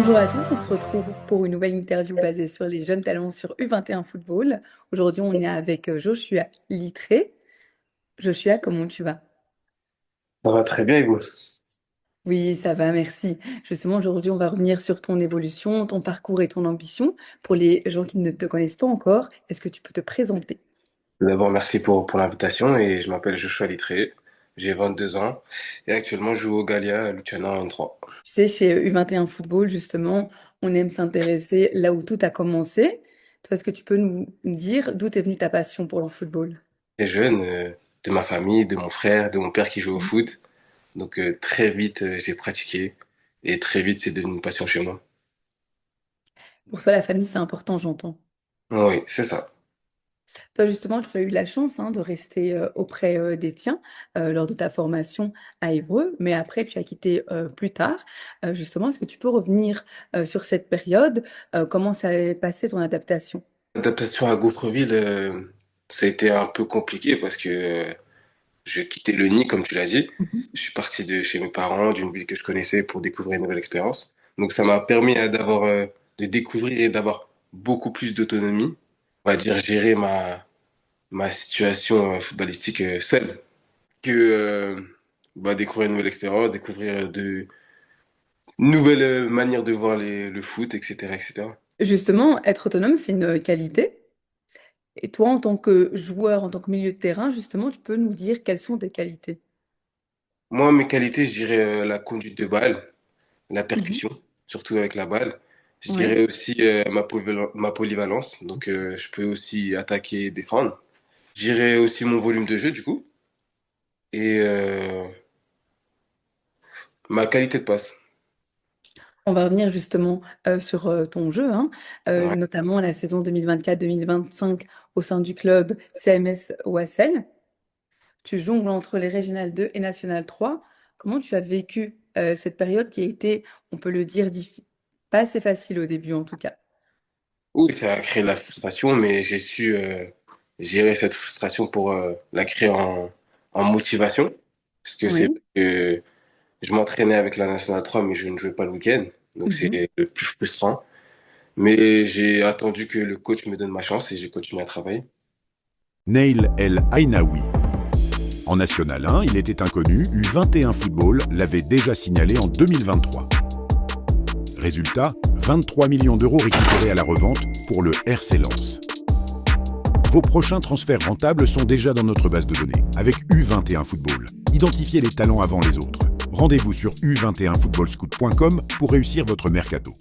Bonjour à tous, on se retrouve pour une nouvelle interview basée sur les jeunes talents sur U21 Football. Aujourd'hui, on est avec Joshua Littré. Joshua, comment tu vas? Ça va très bien, et vous? Oui, ça va, merci. Justement, aujourd'hui, on va revenir sur ton évolution, ton parcours et ton ambition. Pour les gens qui ne te connaissent pas encore, est-ce que tu peux te présenter? D'abord, merci pour l'invitation et je m'appelle Joshua Littré, j'ai 22 ans et actuellement je joue au Gallia à Luciana en N3. Tu sais, chez U21 Football, justement, on aime s'intéresser là où tout a commencé. Toi, est-ce que tu peux nous dire d'où est venue ta passion pour le football? Très jeune, de ma famille, de mon frère, de mon père qui joue au Mhm. foot. Donc très vite j'ai pratiqué et très vite c'est devenu une passion chez moi. Pour toi, la famille, c'est important, j'entends. Oui, c'est ça. Toi, justement, tu as eu la chance de rester auprès des tiens lors de ta formation à Évreux, mais après, tu as quitté plus tard. Justement, est-ce que tu peux revenir sur cette période? Comment ça s'est passé ton adaptation? L'adaptation à Gouffreville, ça a été un peu compliqué parce que je quittais le nid, comme tu l'as dit. Mhm. Je suis parti de chez mes parents, d'une ville que je connaissais pour découvrir une nouvelle expérience. Donc ça m'a permis de découvrir et d'avoir beaucoup plus d'autonomie. On va dire gérer ma situation footballistique seule. Que découvrir une nouvelle expérience, découvrir de nouvelles manières de voir le foot, etc., etc. Justement, être autonome, c'est une qualité. Et toi, en tant que joueur, en tant que milieu de terrain, justement, tu peux nous dire quelles sont tes qualités? Moi, mes qualités, je dirais la conduite de balle, la Mhm. percussion, surtout avec la balle. Je Ouais. dirais aussi ma polyvalence, donc je peux aussi attaquer et défendre. Je dirais aussi mon volume de jeu, du coup, et ma qualité de passe. On va revenir justement sur ton jeu, Ouais. notamment la saison 2024-2025 au sein du club CMS OSL. Tu jongles entre les Régionales 2 et National 3. Comment tu as vécu cette période qui a été, on peut le dire, pas assez facile au début en tout cas? Oui, ça a créé de la frustration, mais j'ai su gérer cette frustration pour la créer en motivation. Parce que c'est Oui. que je m'entraînais avec la Nationale 3, mais je ne jouais pas le week-end. Donc c'est Mhm. le plus frustrant. Mais j'ai attendu que le coach me donne ma chance et j'ai continué à travailler. Nail El Ainaoui. En National 1, il était inconnu, U21 Football l'avait déjà signalé en 2023. Résultat, 23 millions d'euros récupérés à la revente pour le RC Lens. Vos prochains transferts rentables sont déjà dans notre base de données, avec U21 Football. Identifiez les talents avant les autres. Rendez-vous sur u21footballscout.com pour réussir votre mercato.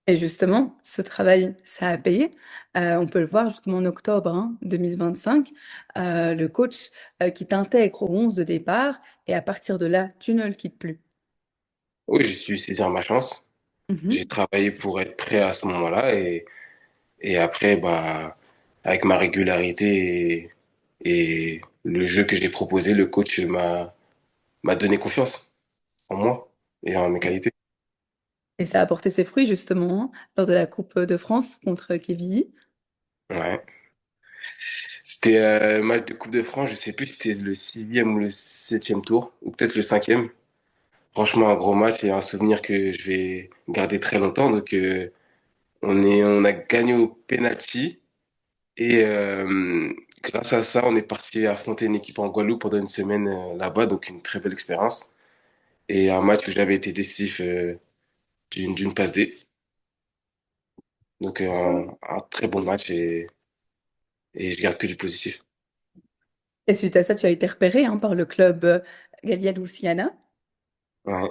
Et justement, ce travail, ça a payé. On peut le voir justement en octobre 2025, le coach qui t'intègre au 11 de départ et à partir de là, tu ne le quittes plus. Oui, j'ai su saisir ma chance. J'ai Mhm. travaillé pour être prêt à ce moment-là et après, avec ma régularité et le jeu que j'ai proposé, le coach m'a donné confiance en moi et en mes qualités. Et ça a porté ses fruits justement lors de la Coupe de France contre Quevilly. Ouais. C'était un match de Coupe de France, je sais plus si c'était le sixième ou le septième tour, ou peut-être le cinquième. Franchement, un gros match et un souvenir que je vais garder très longtemps. Donc, on a gagné au penalty et grâce à ça, on est parti affronter une équipe en Guadeloupe pendant une semaine là-bas, donc une très belle expérience et un match où j'avais été décisif d'une passe D. Donc, un très bon match et je garde que du positif. Et suite à ça, tu as été repéré par le club Galia Luciana. Ouais.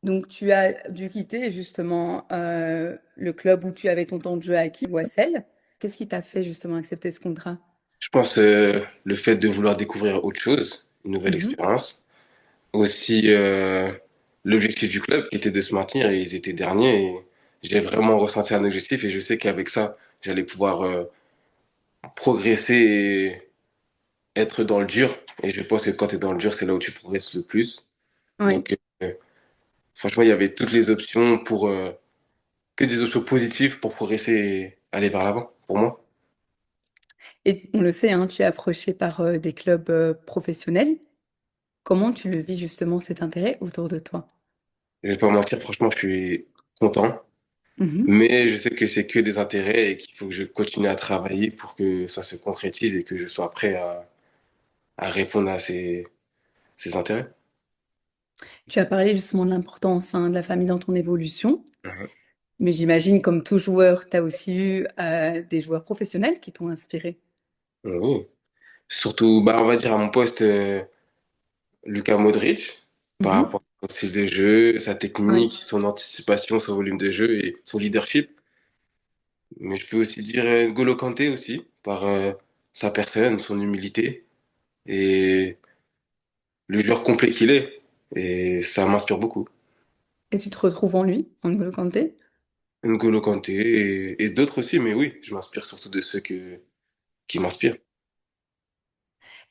Donc, tu as dû quitter justement le club où tu avais ton temps de jeu acquis, Boissel. Qu'est-ce qui t'a fait justement accepter ce contrat? Je pense le fait de vouloir découvrir autre chose, une nouvelle Mhm. expérience. Aussi l'objectif du club qui était de se maintenir et ils étaient derniers. Et j'ai vraiment ressenti un objectif et je sais qu'avec ça, j'allais pouvoir progresser et être dans le dur. Et je pense que quand tu es dans le dur, c'est là où tu progresses le plus. Oui. Donc franchement, il y avait toutes les options pour que des options positives pour progresser et aller vers l'avant pour moi. Et on le sait, tu es approché par des clubs professionnels. Comment tu le vis justement cet intérêt autour de toi? Je vais pas mentir, franchement, je suis content. Mhm. Mais je sais que c'est que des intérêts et qu'il faut que je continue à travailler pour que ça se concrétise et que je sois prêt à répondre à ces intérêts. Tu as parlé justement de l'importance hein, de la famille dans ton évolution, Mhm. mais j'imagine comme tout joueur, tu as aussi eu des joueurs professionnels qui t'ont inspiré. Oui. Surtout, bah, on va dire à mon poste, Luka Modric, par Mhm. rapport au style de jeu, sa Ouais. technique, son anticipation, son volume de jeu et son leadership. Mais je peux aussi dire N'Golo Kanté aussi, par sa personne, son humilité et le joueur complet qu'il est. Et ça m'inspire beaucoup. Et tu te retrouves en lui, en N'Golo Kanté. N'Golo Kanté et d'autres aussi, mais oui, je m'inspire surtout de ceux qui m'inspirent.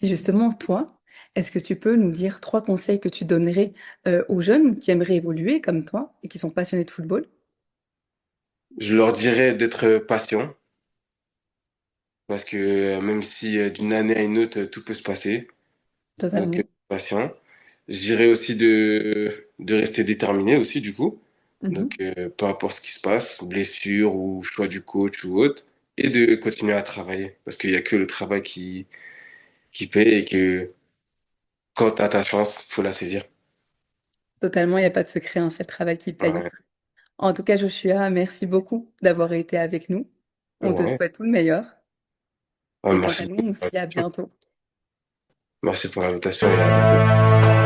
Et justement, toi, est-ce que tu peux nous dire trois conseils que tu donnerais aux jeunes qui aimeraient évoluer comme toi et qui sont passionnés de football? Je leur dirais d'être patient, parce que même si d'une année à une autre, tout peut se passer, donc Totalement. patient. Je dirais aussi de rester déterminé aussi, du coup. Donc, Mhm. peu importe ce qui se passe, blessure ou choix du coach ou autre, et de continuer à travailler, parce qu'il y a que le travail qui paye et que quand t'as ta chance, faut la saisir. Totalement, il n'y a pas de secret, hein, c'est le travail qui paye. Ouais, En tout cas, Joshua, merci beaucoup d'avoir été avec nous. On te ouais. souhaite tout le meilleur. Ouais, Et quant merci à nous, beaucoup on pour se dit à l'invitation. bientôt. Merci pour l'invitation et à bientôt.